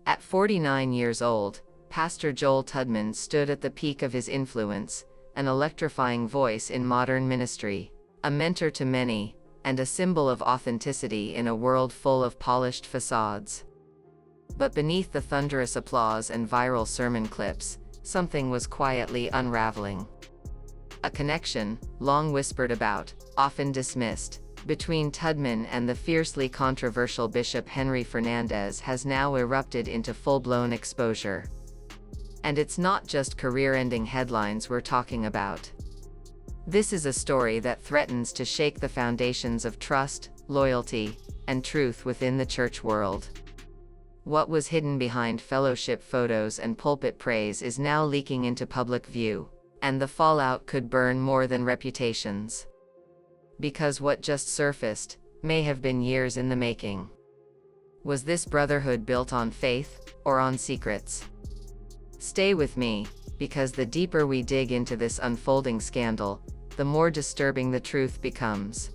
At 49 years old, Pastor Joel Tudman stood at the peak of his influence, an electrifying voice in modern ministry, a mentor to many, and a symbol of authenticity in a world full of polished facades. But beneath the thunderous applause and viral sermon clips, something was quietly unraveling. A connection, long whispered about, often dismissed, between Tudman and the fiercely controversial Bishop Henry Fernandez has now erupted into full-blown exposure. And it's not just career-ending headlines we're talking about. This is a story that threatens to shake the foundations of trust, loyalty, and truth within the church world. What was hidden behind fellowship photos and pulpit praise is now leaking into public view, and the fallout could burn more than reputations. Because what just surfaced may have been years in the making. Was this brotherhood built on faith, or on secrets? Stay with me, because the deeper we dig into this unfolding scandal, the more disturbing the truth becomes.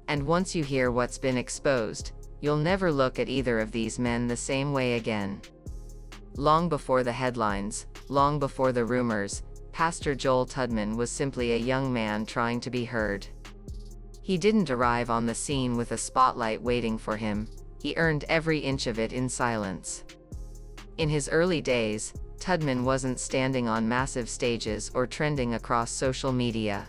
And once you hear what's been exposed, you'll never look at either of these men the same way again. Long before the headlines, long before the rumors, Pastor Joel Tudman was simply a young man trying to be heard. He didn't arrive on the scene with a spotlight waiting for him, he earned every inch of it in silence. In his early days, Tudman wasn't standing on massive stages or trending across social media.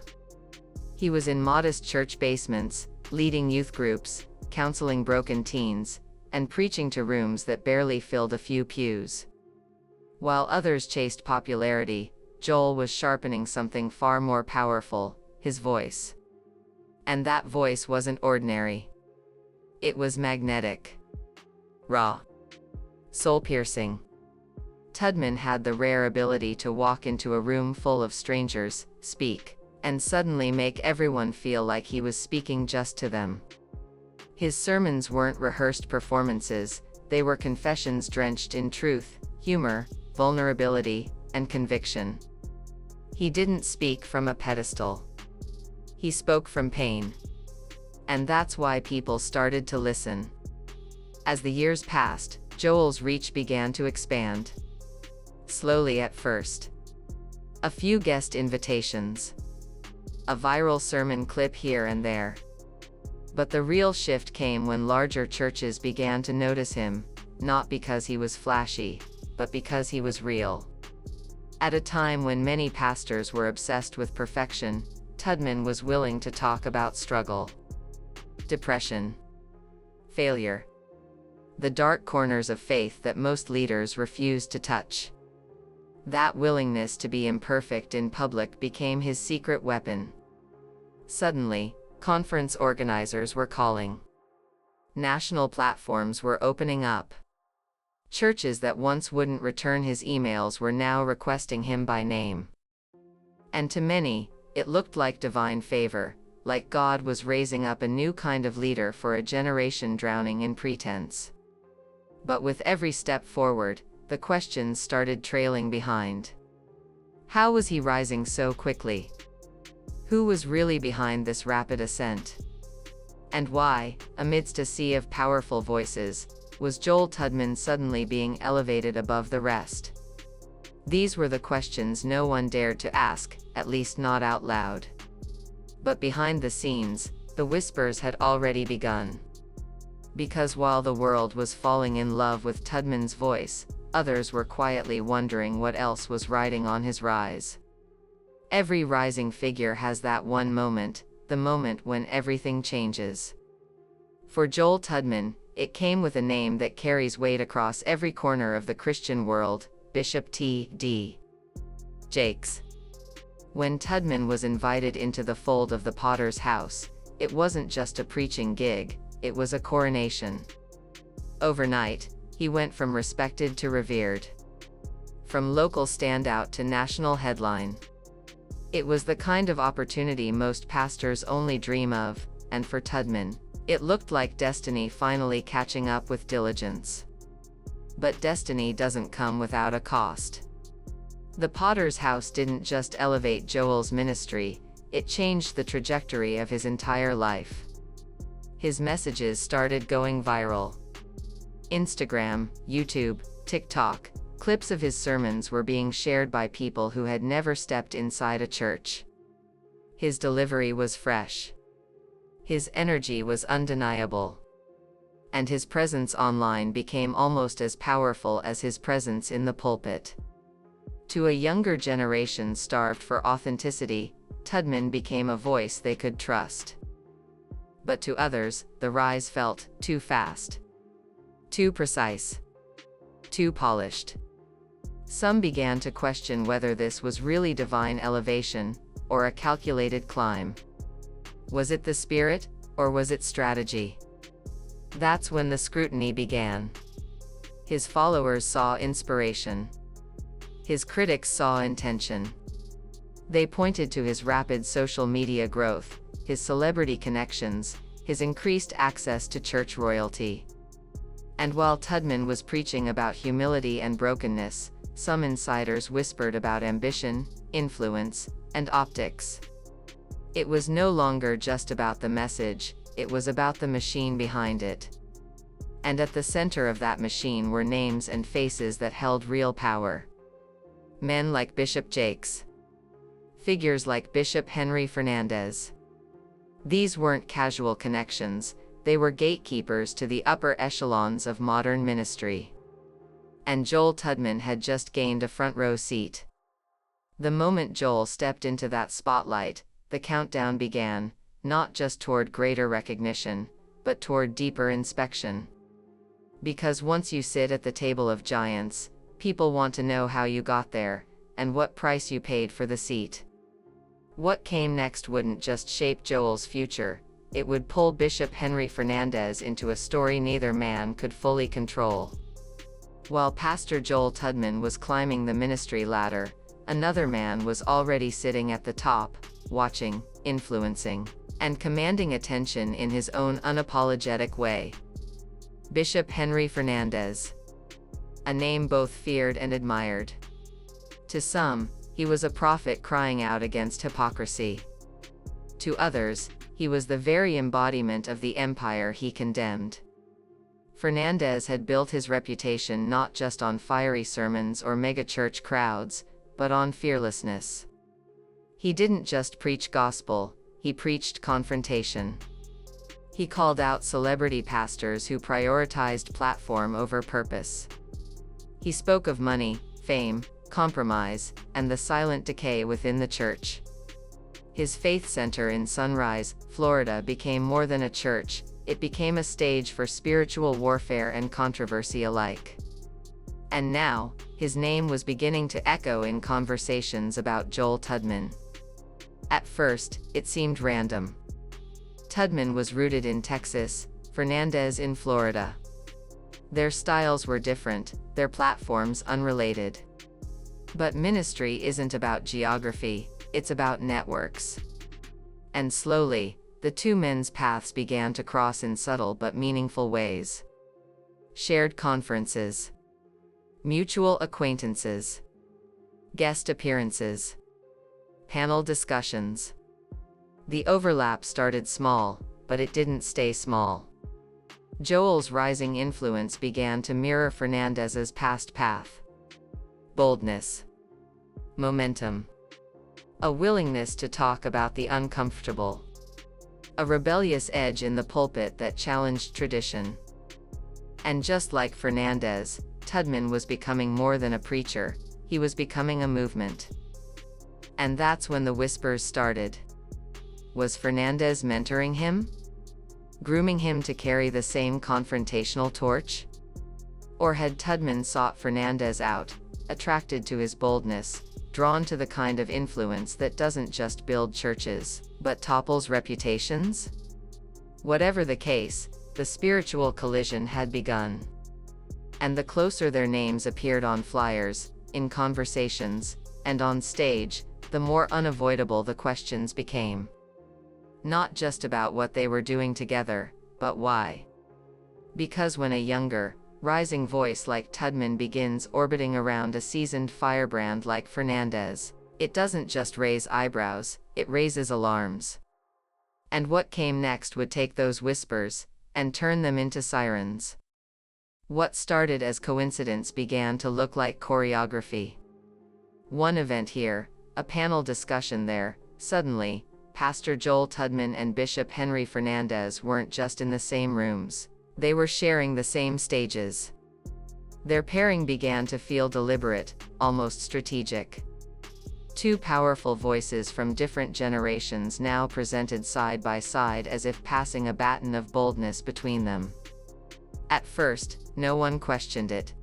He was in modest church basements, leading youth groups, counseling broken teens, and preaching to rooms that barely filled a few pews. While others chased popularity, Joel was sharpening something far more powerful, his voice. And that voice wasn't ordinary. It was magnetic. Raw. Soul-piercing. Tudman had the rare ability to walk into a room full of strangers, speak, and suddenly make everyone feel like he was speaking just to them. His sermons weren't rehearsed performances, they were confessions drenched in truth, humor, vulnerability, and conviction. He didn't speak from a pedestal. He spoke from pain. And that's why people started to listen. As the years passed, Joel's reach began to expand. Slowly at first. A few guest invitations. A viral sermon clip here and there. But the real shift came when larger churches began to notice him, not because he was flashy, but because he was real. At a time when many pastors were obsessed with perfection, Tudman was willing to talk about struggle, depression, failure, the dark corners of faith that most leaders refused to touch. That willingness to be imperfect in public became his secret weapon. Suddenly, conference organizers were calling. National platforms were opening up. Churches that once wouldn't return his emails were now requesting him by name. And to many, it looked like divine favor, like God was raising up a new kind of leader for a generation drowning in pretense. But with every step forward, the questions started trailing behind. How was he rising so quickly? Who was really behind this rapid ascent? And why, amidst a sea of powerful voices, was Joel Tudman suddenly being elevated above the rest? These were the questions no one dared to ask, at least not out loud. But behind the scenes, the whispers had already begun. Because while the world was falling in love with Tudman's voice, others were quietly wondering what else was riding on his rise. Every rising figure has that one moment, the moment when everything changes. For Joel Tudman, it came with a name that carries weight across every corner of the Christian world, Bishop T.D. Jakes. When Tudman was invited into the fold of the Potter's house, it wasn't just a preaching gig, it was a coronation. Overnight, he went from respected to revered. From local standout to national headline. It was the kind of opportunity most pastors only dream of, and for Tudman, it looked like destiny finally catching up with diligence. But destiny doesn't come without a cost. The Potter's house didn't just elevate Joel's ministry, it changed the trajectory of his entire life. His messages started going viral. Instagram, YouTube, TikTok, clips of his sermons were being shared by people who had never stepped inside a church. His delivery was fresh. His energy was undeniable. And his presence online became almost as powerful as his presence in the pulpit. To a younger generation starved for authenticity, Tudman became a voice they could trust. But to others, the rise felt too fast, too precise, too polished. Some began to question whether this was really divine elevation, or a calculated climb. Was it the Spirit, or was it strategy? That's when the scrutiny began. His followers saw inspiration. His critics saw intention. They pointed to his rapid social media growth, his celebrity connections, his increased access to church royalty. And while Tudman was preaching about humility and brokenness, some insiders whispered about ambition, influence, and optics. It was no longer just about the message, it was about the machine behind it. And at the center of that machine were names and faces that held real power. Men like Bishop Jakes. Figures like Bishop Henry Fernandez. These weren't casual connections, they were gatekeepers to the upper echelons of modern ministry. And Joel Tudman had just gained a front row seat. The moment Joel stepped into that spotlight, the countdown began, not just toward greater recognition, but toward deeper inspection. Because once you sit at the table of giants, people want to know how you got there, and what price you paid for the seat. What came next wouldn't just shape Joel's future, it would pull Bishop Henry Fernandez into a story neither man could fully control. While Pastor Joel Tudman was climbing the ministry ladder, another man was already sitting at the top, watching, influencing, and commanding attention in his own unapologetic way. Bishop Henry Fernandez. A name both feared and admired. To some, he was a prophet crying out against hypocrisy. To others, he was the very embodiment of the empire he condemned. Fernandez had built his reputation not just on fiery sermons or megachurch crowds, but on fearlessness. He didn't just preach gospel, he preached confrontation. He called out celebrity pastors who prioritized platform over purpose. He spoke of money, fame, compromise, and the silent decay within the church. His faith center in Sunrise, Florida became more than a church, it became a stage for spiritual warfare and controversy alike. And now, his name was beginning to echo in conversations about Joel Tudman. At first, it seemed random. Tudman was rooted in Texas, Fernandez in Florida. Their styles were different, their platforms unrelated. But ministry isn't about geography, it's about networks. And slowly, the two men's paths began to cross in subtle but meaningful ways. Shared conferences. Mutual acquaintances. Guest appearances. Panel discussions. The overlap started small, but it didn't stay small. Joel's rising influence began to mirror Fernandez's past path. Boldness. Momentum. A willingness to talk about the uncomfortable. A rebellious edge in the pulpit that challenged tradition. And just like Fernandez, Tudman was becoming more than a preacher, he was becoming a movement. And that's when the whispers started. Was Fernandez mentoring him? Grooming him to carry the same confrontational torch? Or had Tudman sought Fernandez out, attracted to his boldness, drawn to the kind of influence that doesn't just build churches, but topples reputations? Whatever the case, the spiritual collision had begun. And the closer their names appeared on flyers, in conversations, and on stage, the more unavoidable the questions became. Not just about what they were doing together, but why. Because when a younger, rising voice like Tudman begins orbiting around a seasoned firebrand like Fernandez, it doesn't just raise eyebrows, it raises alarms. And what came next would take those whispers, and turn them into sirens. What started as coincidence began to look like choreography. One event here, a panel discussion there. Suddenly, Pastor Joel Tudman and Bishop Henry Fernandez weren't just in the same rooms. They were sharing the same stages. Their pairing began to feel deliberate, almost strategic. Two powerful voices from different generations now presented side by side as if passing a baton of boldness between them. At first, no one questioned it.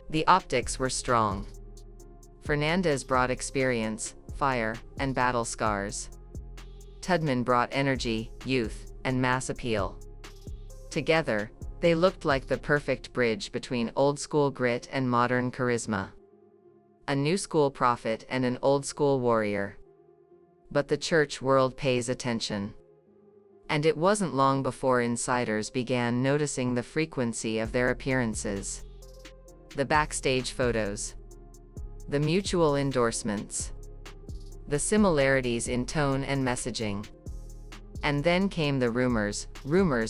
The optics were strong. Fernandez brought experience, fire, and battle scars. Tudman brought energy, youth, and mass appeal. Together, they looked like the perfect bridge between old-school grit and modern charisma. A new-school prophet and an old-school warrior. But the church world pays attention. And it wasn't long before insiders began noticing the frequency of their appearances. The backstage photos. The mutual endorsements. The similarities in tone and messaging. And then came the rumors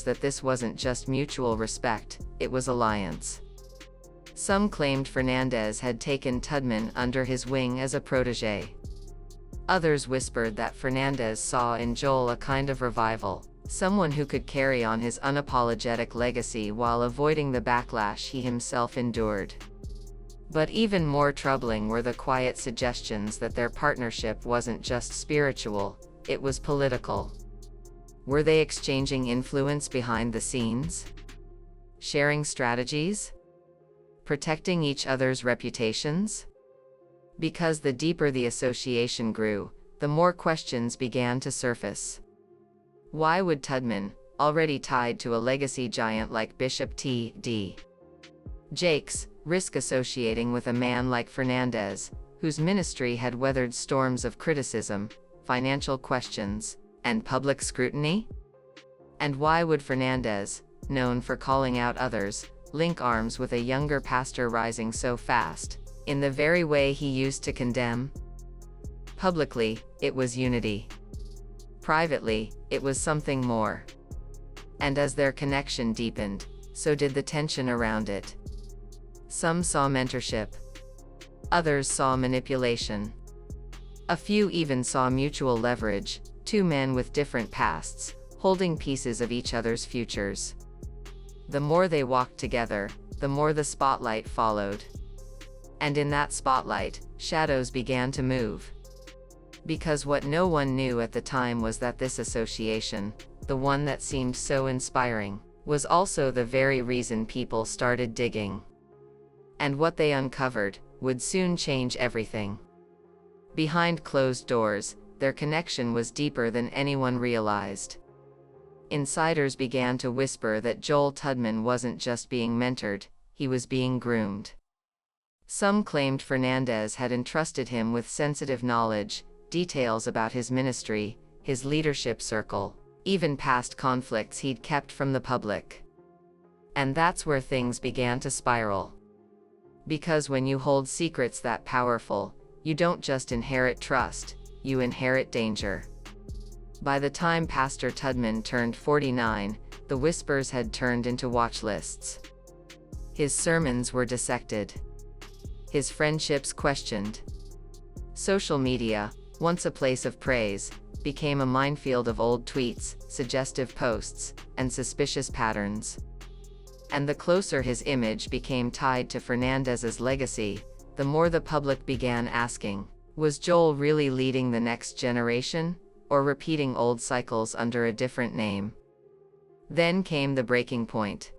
that this wasn't just mutual respect, it was alliance. Some claimed Fernandez had taken Tudman under his wing as a protege. Others whispered that Fernandez saw in Joel a kind of revival, someone who could carry on his unapologetic legacy while avoiding the backlash he himself endured. But even more troubling were the quiet suggestions that their partnership wasn't just spiritual, it was political. Were they exchanging influence behind the scenes? Sharing strategies? Protecting each other's reputations? Because the deeper the association grew, the more questions began to surface. Why would Tudman, already tied to a legacy giant like Bishop T.D. Jakes, risk associating with a man like Fernandez, whose ministry had weathered storms of criticism, financial questions, and public scrutiny? And why would Fernandez, known for calling out others, link arms with a younger pastor rising so fast, in the very way he used to condemn? Publicly, it was unity. Privately, it was something more. And as their connection deepened, so did the tension around it. Some saw mentorship. Others saw manipulation. A few even saw mutual leverage, two men with different pasts, holding pieces of each other's futures. The more they walked together, the more the spotlight followed. And in that spotlight, shadows began to move. Because what no one knew at the time was that this association, the one that seemed so inspiring, was also the very reason people started digging. And what they uncovered would soon change everything. Behind closed doors, their connection was deeper than anyone realized. Insiders began to whisper that Joel Tudman wasn't just being mentored, he was being groomed. Some claimed Fernandez had entrusted him with sensitive knowledge, details about his ministry, his leadership circle, even past conflicts he'd kept from the public. And that's where things began to spiral. Because when you hold secrets that powerful, you don't just inherit trust, you inherit danger. By the time Pastor Tudman turned 49, the whispers had turned into watch lists. His sermons were dissected. His friendships questioned. Social media, once a place of praise, became a minefield of old tweets, suggestive posts, and suspicious patterns. And the closer his image became tied to Fernandez's legacy, the more the public began asking, was Joel really leading the next generation, or repeating old cycles under a different name? Then came the breaking point.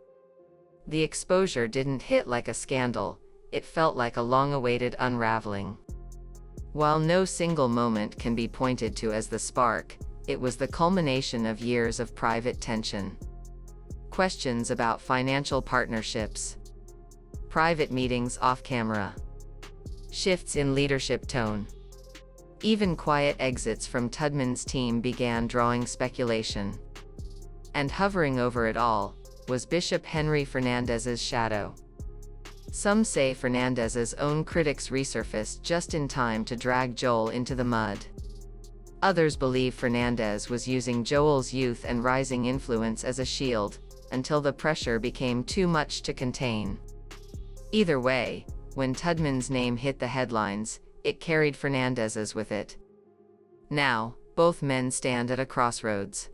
The exposure didn't hit like a scandal, it felt like a long-awaited unraveling. While no single moment can be pointed to as the spark, it was the culmination of years of private tension. Questions about financial partnerships. Private meetings off camera. Shifts in leadership tone. Even quiet exits from Tudman's team began drawing speculation. And hovering over it all, was Bishop Henry Fernandez's shadow. Some say Fernandez's own critics resurfaced just in time to drag Joel into the mud. Others believe Fernandez was using Joel's youth and rising influence as a shield, until the pressure became too much to contain. Either way, when Tudman's name hit the headlines, it carried Fernandez's with it. Now, both men stand at a crossroads.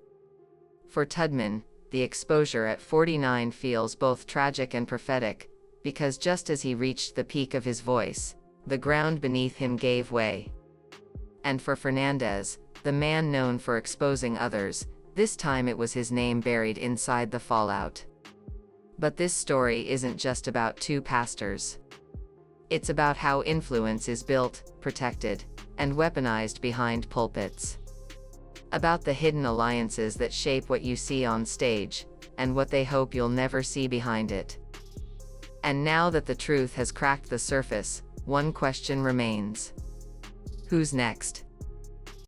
For Tudman, the exposure at 49 feels both tragic and prophetic, because just as he reached the peak of his voice, the ground beneath him gave way. And for Fernandez, the man known for exposing others, this time it was his name buried inside the fallout. But this story isn't just about two pastors. It's about how influence is built, protected, and weaponized behind pulpits. About the hidden alliances that shape what you see on stage, and what they hope you'll never see behind it. And now that the truth has cracked the surface, one question remains. Who's next?